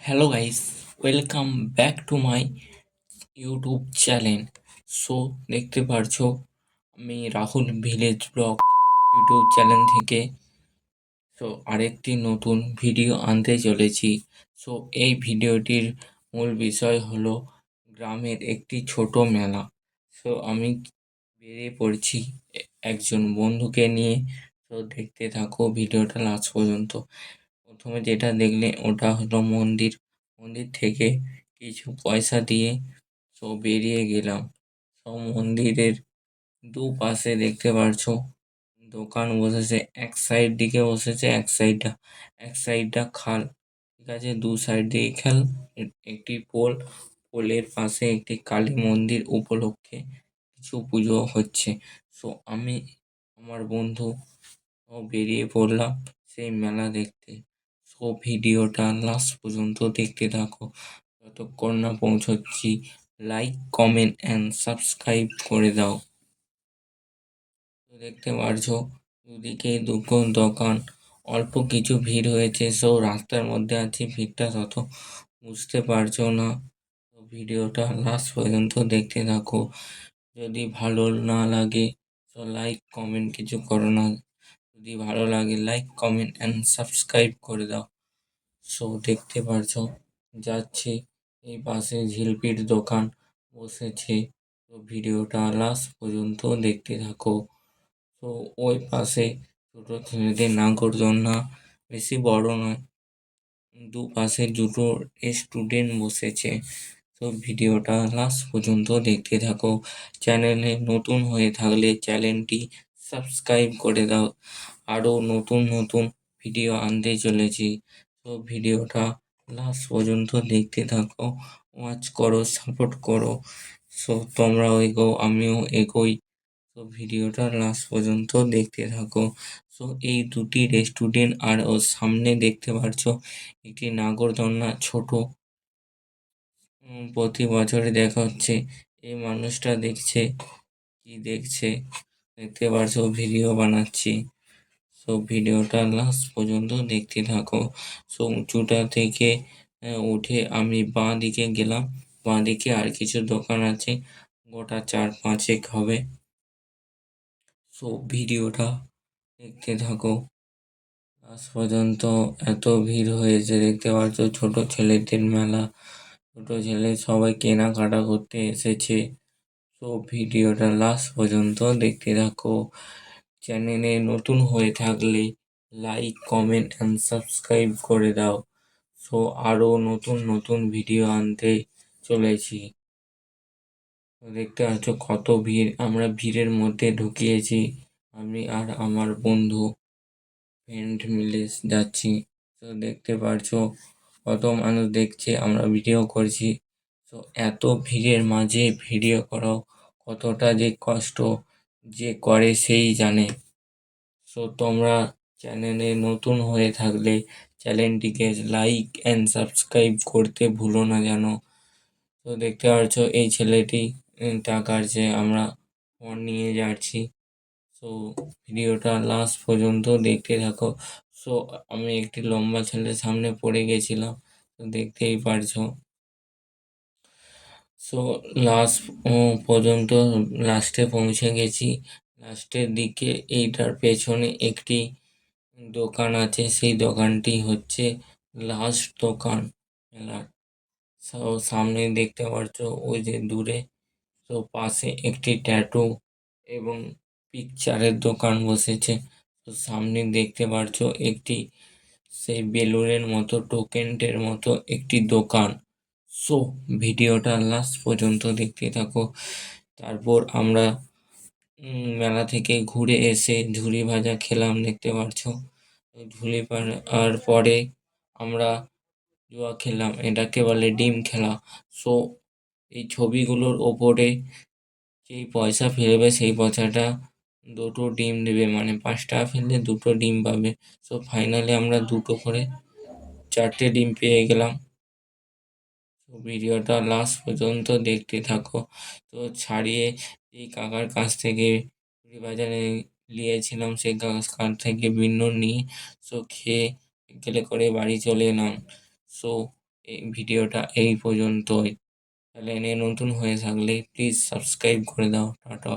Hello guys, welcome back to my YouTube channel. So দেখতে পারছো আমি Rahul village blog YouTube channel থেকে আরেকটি নতুন ভিডিও আনতে চলেছি। এই ভিডিওটির মূল বিষয় হলো গ্রামের একটি ছোট মেলা। আমি বেরিয়ে পড়ছি একজন বন্ধুকে নিয়ে। দেখতে থাকো ভিডিওটা লাস্ট পর্যন্ত। প্রথমে যেটা দেখলে ওটা হলো মন্দির। মন্দির থেকে কিছু পয়সা দিয়ে বেরিয়ে গেলাম। মন্দিরের দুপাশে দেখতে পারছো দোকান বসেছে, এক সাইড দিকে বসেছে, এক সাইডটা খাল। ঠিক আছে, দু সাইড দিয়ে খাল। একটি পোলের পাশে একটি কালী মন্দির উপলক্ষে কিছু পুজো হচ্ছে। আমি আমার বন্ধু বেরিয়ে পড়লাম সেই মেলা দেখতে। ভিডিওটা লাস্ট পর্যন্ত দেখতে থাকো। যতক্ষণ না পৌঁছচ্ছি, লাইক, কমেন্ট অ্যান্ড সাবস্ক্রাইব করে দাও। দেখতে পারছো দুদিকে দুটো দোকান, অল্প কিছু ভিড় হয়েছে। রাস্তার মধ্যে আছে, ভিড়টা তত বুঝতে পারছো না। ভিডিওটা লাস্ট পর্যন্ত দেখতে থাকো। যদি ভালো না লাগে তো লাইক কমেন্ট কিছু করো না। যদি ভালো লাগে লাইক কমেন্ট অ্যান্ড সাবস্ক্রাইব করে দাও। দেখতে পারছো যাচ্ছি, এই পাশে ঝিলপির দোকান বসেছে। ভিডিওটা লাস্ট পর্যন্ত দেখতে থাকো। ওই পাশে ছোটো ছেলেদের নাগরদোলনা, বেশি বড় নয়, দুপাশে দুটো স্টুডেন্ট বসেছে। ভিডিওটা লাস্ট পর্যন্ত দেখতে থাকো। চ্যানেলে নতুন হয়ে থাকলে চ্যানেলটি সাবস্ক্রাইব করে দাও। আরও নতুন নতুন ভিডিও আনতে চলেছি। ভিডিওটা লাস্ট পর্যন্ত দেখতে থাকো, ওয়াচ করো, সাপোর্ট করো। তোমরাও এগোও, আমিও এগোই। ভিডিওটা লাস্ট পর্যন্ত দেখতে থাকো। এই দুটি রেস্টুরেন্ট আর ওর সামনে দেখতে পারছো একটি নাগরদোলনা ছোট। প্রতি বছরে দেখা হচ্ছে। এই মানুষটা দেখছে, কি দেখছে দেখতে পারছো, ভিডিও বানাচ্ছি। ভিডিওটা লাস্ট পর্যন্ত দেখতে থাকো। উঁচুটা থেকে উঠে আমি বাঁ দিকে গেলাম। বাঁ দিকে আর কিছু দোকান আছে, গোটা 4-5 হবে। ভিডিওটা দেখতে থাকো লাস্ট পর্যন্ত। এত ভিড় হয়েছে দেখতে পাচ্ছ, ছোট ছেলেদের মেলা। ছোট ছেলে সবাই কেনাকাটা করতে এসেছে। ভিডিওটা লাস্ট পর্যন্ত দেখতে থাকো। চ্যানেলে নতুন হয়ে থাকলে লাইক, কমেন্ট অ্যান্ড সাবস্ক্রাইব করে দাও। আরও নতুন নতুন ভিডিও আনতে চলেছি। দেখতে পাচ্ছ কত ভিড়, আমরা ভিড়ের মধ্যে ঢুকিয়েছি। আমি আর আমার বন্ধু ফ্রেন্ড মিলে যাচ্ছি। দেখতে পারছো কত মানুষ দেখছে, আমরা ভিডিও করছি। এত ভিড়ের মাঝে ভিডিও করাও কতটা যে কষ্ট, যে করে সেই জানে। তোমরা চ্যানেলে নতুন হয়ে থাকলে চ্যানেলটিকে লাইক অ্যান্ড সাবস্ক্রাইব করতে ভুলো না যেন। দেখতে পাচ্ছো এই ছেলেটি টাকার যে আমরা ফোন নিয়ে যাচ্ছি। ভিডিওটা লাস্ট পর্যন্ত দেখতে থাকো। আমি একটি লম্বা ছেলের সামনে পড়ে গেছিলাম, দেখতেই পারছো। লাস্ট পর্যন্ত লাস্টে পৌঁছে গেছি। লাস্টের দিকে এইটার পেছনে একটি দোকান আছে, সেই দোকানটি হচ্ছে লাস্ট দোকান মেলার। সামনে দেখতে পারছো ওই যে দূরে, পাশে একটি ট্যাটু এবং পিকচারের দোকান বসেছে। সামনে দেখতে পারছো একটি সেই বেলুনের মতো, টোকেনটের মতো একটি দোকান। ভিডিওটা লাস্ট পর্যন্ত দেখতে থাকো। তারপর আমরা মেলা থেকে ঘুরে এসে ঝুড়ি ভাজা খেলাম, দেখতে পারছো। আর পরে আমরা জুয়া খেললাম, এটাকে বলে ডিম খেলা। এই ছবিগুলোর ওপরে যেই পয়সা ফেলবে সেই পয়সাটা দুটো ডিম দেবে, মানে 5 টাকা ফেললে দুটো ডিম পাবে। ফাইনালি আমরা দুটো করে 4টে ডিম পেয়ে গেলাম। ভিডিওটা লাস্ট পর্যন্ত দেখতে থাকো। ছাড়িয়ে এই কাকার কাছ থেকে বাজারে নিয়েছিলাম, সেই কাছ থেকে বিন্ন নিয়ে খেয়ে গেলে করে বাড়ি চলে এলাম। এই ভিডিওটা এই পর্যন্তই। চ্যানেলে নতুন হয়ে থাকলে প্লিজ সাবস্ক্রাইব করে দাও। টাটা।